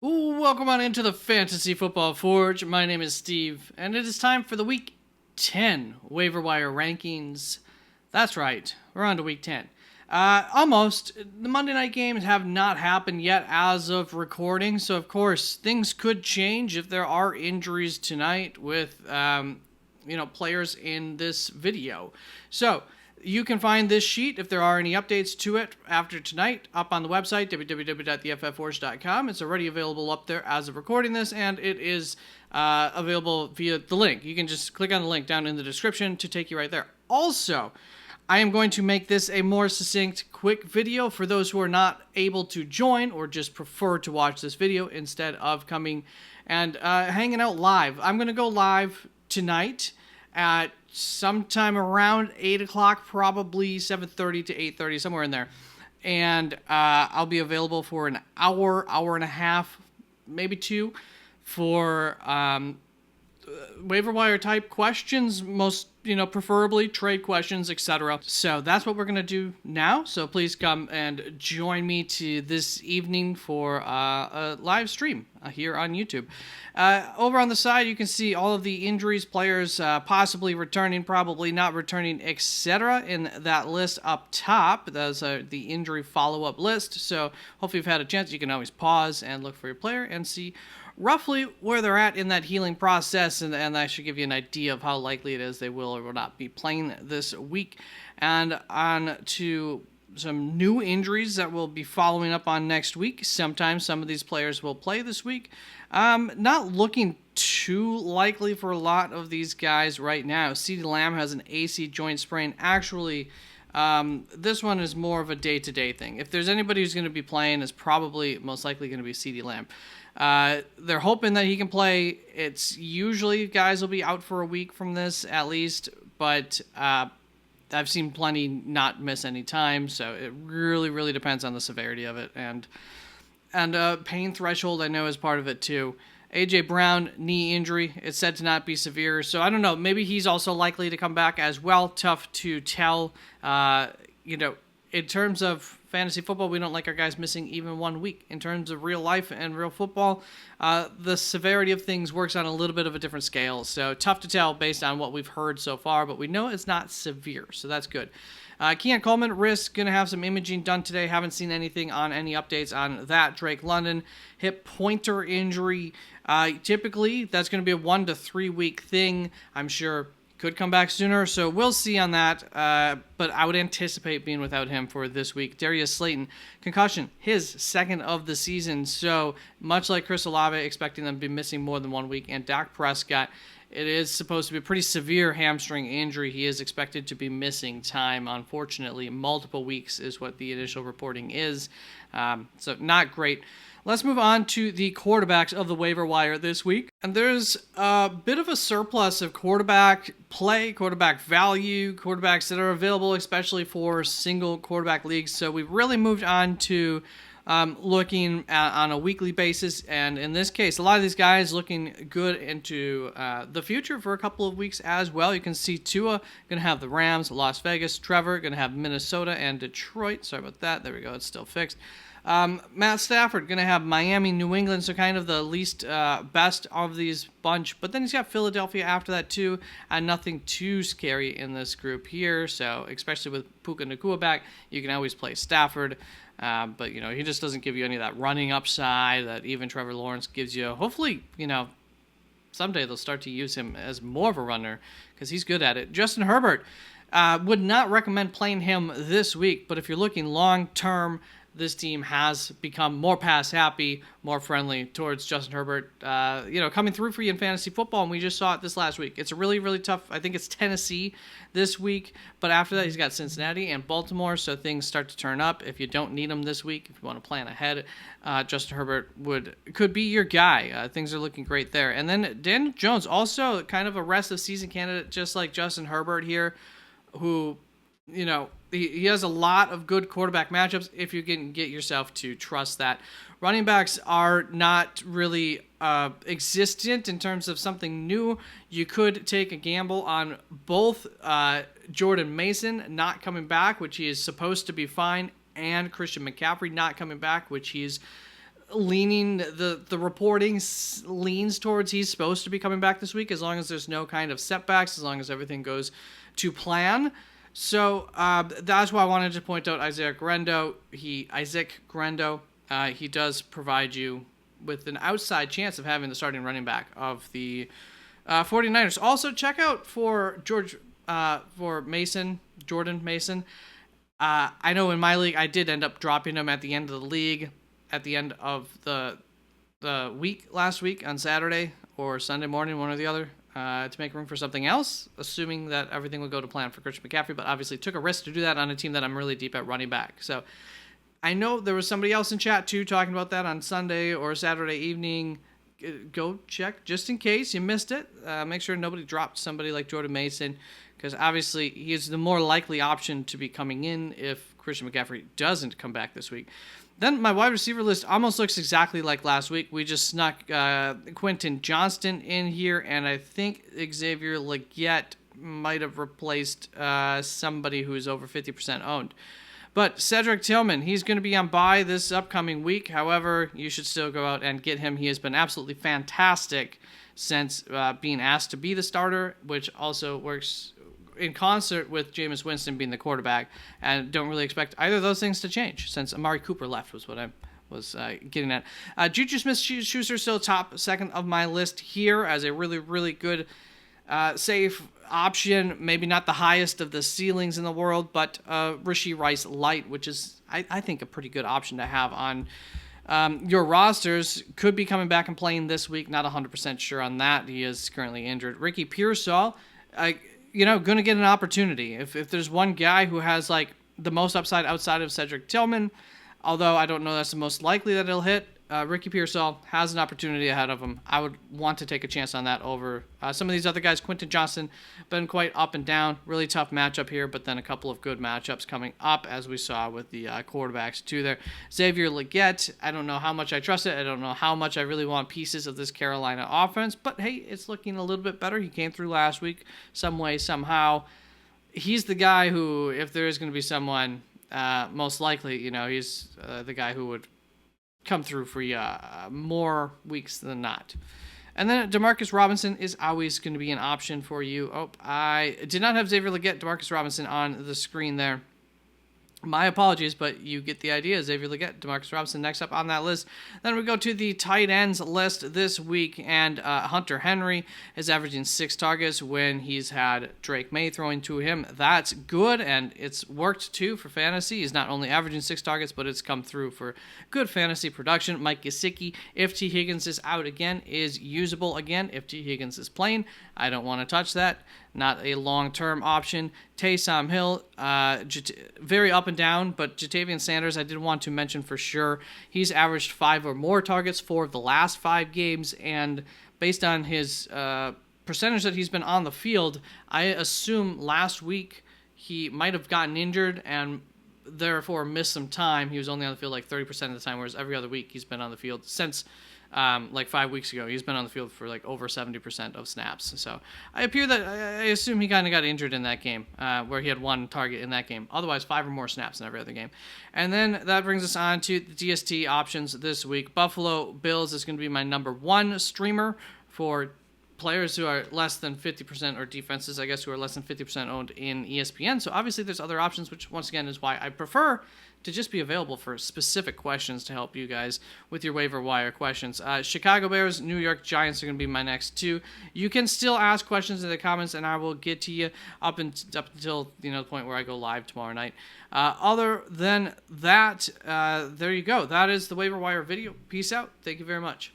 Ooh, welcome on into the Fantasy Football Forge. My name is Steve, and it is time for the Week 10 waiver wire rankings. That's right, we're on to Week 10. Almost. The Monday night games have not happened yet as of recording, so of course things could change if there are injuries tonight with players in this video. So you can find this sheet if there are any updates to it after tonight up on the website, www.theffforge.com. It's already available up there as of recording this, and it is available via the link. You can just click on the link down in the description to take you right there. Also, I am going to make this a more succinct, quick video for those who are not able to join or just prefer to watch this video instead of coming and hanging out live. I'm going to go live tonight at sometime around 8 o'clock, probably 7:30 to 8:30, somewhere in there. And I'll be available for an hour, hour and a half, maybe two, for waiver wire type questions, most, preferably trade questions, etc. So that's what we're going to do now. So please come and join me to this evening for a live stream here on YouTube. Over on the side, you can see all of the injuries, players possibly returning, probably not returning, etc. in that list up top. That's the injury follow-up list. So hopefully you've had a chance. You can always pause and look for your player and see roughly where they're at in that healing process, and that should give you an idea of how likely it is they will or will not be playing this week. And on to some new injuries that we'll be following up on next week. Sometimes some of these players will play this week. Not looking too likely for a lot of these guys right now. CeeDee Lamb has an AC joint sprain. Actually, this one is more of a day-to-day thing. If there's anybody who's going to be playing, it's probably most likely going to be CeeDee Lamb. They're hoping that he can play. It's usually guys will be out for a week from this at least, but I've seen plenty not miss any time, so it really, really depends on the severity of it. And pain threshold, I know, is part of it too. A.J. Brown, knee injury. It's said to not be severe, so I don't know. Maybe he's also likely to come back as well. Tough to tell. In terms of fantasy football, we don't like our guys missing even 1 week. In terms of real life and real football, the severity of things works on a little bit of a different scale. So tough to tell based on what we've heard so far, but we know it's not severe, so that's good. Keon Coleman, wrist, going to have some imaging done today. Haven't seen anything on any updates on that. Drake London, hip pointer injury. Typically, that's going to be a 1 to 3 week thing. I'm sure could come back sooner, so we'll see on that. But I would anticipate being without him for this week. Darius Slayton, concussion, his second of the season. So much like Chris Olave, expecting them to be missing more than 1 week. And Dak Prescott, it is supposed to be a pretty severe hamstring injury. He is expected to be missing time. Unfortunately, multiple weeks is what the initial reporting is. So not great. Let's move on to the quarterbacks of the waiver wire this week. And there's a bit of a surplus of quarterback play, quarterback value, quarterbacks that are available, especially for single quarterback leagues. So we've really moved on to looking on a weekly basis. And in this case, a lot of these guys looking good into the future for a couple of weeks as well. You can see Tua going to have the Rams, Las Vegas. Trevor going to have Minnesota and Detroit. Sorry about that. There we go. It's still fixed. Matt Stafford going to have Miami, New England, so kind of the least best of these bunch. But then he's got Philadelphia after that too, and nothing too scary in this group here. So especially with Puka Nacua back, you can always play Stafford. But he just doesn't give you any of that running upside that even Trevor Lawrence gives you. Hopefully, someday they'll start to use him as more of a runner because he's good at it. Justin Herbert, would not recommend playing him this week, but if you're looking long term, this team has become more pass happy, more friendly towards Justin Herbert, coming through for you in fantasy football. And we just saw it this last week. It's a really, really tough. I think it's Tennessee this week, but after that, he's got Cincinnati and Baltimore. So things start to turn up. If you don't need him this week, if you want to plan ahead, Justin Herbert could be your guy. Things are looking great there. And then Daniel Jones, also kind of a rest of season candidate, just like Justin Herbert here, who, he has a lot of good quarterback matchups if you can get yourself to trust that. Running backs are not really existent in terms of something new. You could take a gamble on both Jordan Mason not coming back, which he is supposed to be fine, and Christian McCaffrey not coming back, which he's leaning, the reporting leans towards he's supposed to be coming back this week, as long as there's no kind of setbacks, as long as everything goes to plan. So that's why I wanted to point out Isaac Grendo. He does provide you with an outside chance of having the starting running back of the 49ers. Also, check out for Jordan Mason. I know in my league I did end up dropping him at the end of the league, at the end of the week last week on Saturday or Sunday morning, one or the other, to make room for something else, assuming that everything would go to plan for Christian McCaffrey, but obviously took a risk to do that on a team that I'm really deep at running back. So I know there was somebody else in chat too talking about that on Sunday or Saturday evening. Go check just in case you missed it. Make sure nobody dropped somebody like Jordan Mason, because obviously he is the more likely option to be coming in if Christian McCaffrey doesn't come back this week. Then my wide receiver list almost looks exactly like last week. We just snuck Quentin Johnston in here, and I think Xavier Legette might have replaced somebody who's over 50% owned. But Cedric Tillman, he's going to be on bye this upcoming week. However, you should still go out and get him. He has been absolutely fantastic since being asked to be the starter, which also works in concert with Jameis Winston being the quarterback, and don't really expect either of those things to change since Amari Cooper left, was what I was getting at. Juju Smith-Schuster still top second of my list here as a really, really good safe option. Maybe not the highest of the ceilings in the world, but Rashee Rice light, which is, I think, a pretty good option to have on your rosters. Could be coming back and playing this week. Not 100% sure on that. He is currently injured. Ricky Pearsall, going to get an opportunity. If there's one guy who has like the most upside outside of Cedric Tillman, although I don't know that's the most likely that he'll hit, Ricky Pearsall has an opportunity ahead of him. I would want to take a chance on that over some of these other guys. Quentin Johnston, been quite up and down. Really tough matchup here, but then a couple of good matchups coming up, as we saw with the quarterbacks too there. Xavier Legette, I don't know how much I trust it. I don't know how much I really want pieces of this Carolina offense, but hey, it's looking a little bit better. He came through last week some way, somehow. He's the guy who, if there is going to be someone, most likely, he's the guy who would come through for you more weeks than not. And then Demarcus Robinson is always going to be an option for you. Oh, I did not have Xavier Legette, Demarcus Robinson on the screen there. My apologies, but you get the idea. Xavier Legette, Demarcus Robinson next up on that list. Then we go to the tight ends list this week, and Hunter Henry is averaging 6 targets when he's had Drake May throwing to him. That's good, and it's worked too for fantasy. He's not only averaging 6 targets, but it's come through for good fantasy production. Mike Gesicki, if T. Higgins is out again, is usable again. If T. Higgins is playing, I don't want to touch that. Not a long-term option. Taysom Hill, very up and down, but Jatavian Sanders, I did want to mention for sure. He's averaged 5 or more targets 4 of the last 5 games, and based on his percentage that he's been on the field, I assume last week he might have gotten injured and therefore missed some time. He was only on the field like 30% of the time, whereas every other week he's been on the field since like 5 weeks ago. He's been on the field for like over 70% of snaps. So I assume he kind of got injured in that game where he had 1 target in that game. Otherwise, 5 or more snaps in every other game. And then that brings us on to the DST options this week. Buffalo Bills is going to be my number 1 streamer for players who are less than 50%, or defenses, I guess, who are less than 50% owned in ESPN. So obviously there's other options, which once again is why I prefer to just be available for specific questions to help you guys with your waiver wire questions. Chicago Bears, New York Giants are going to be my next 2. You can still ask questions in the comments, and I will get to you up until the point where I go live tomorrow night. Other than that, there you go. That is the waiver wire video. Peace out. Thank you very much.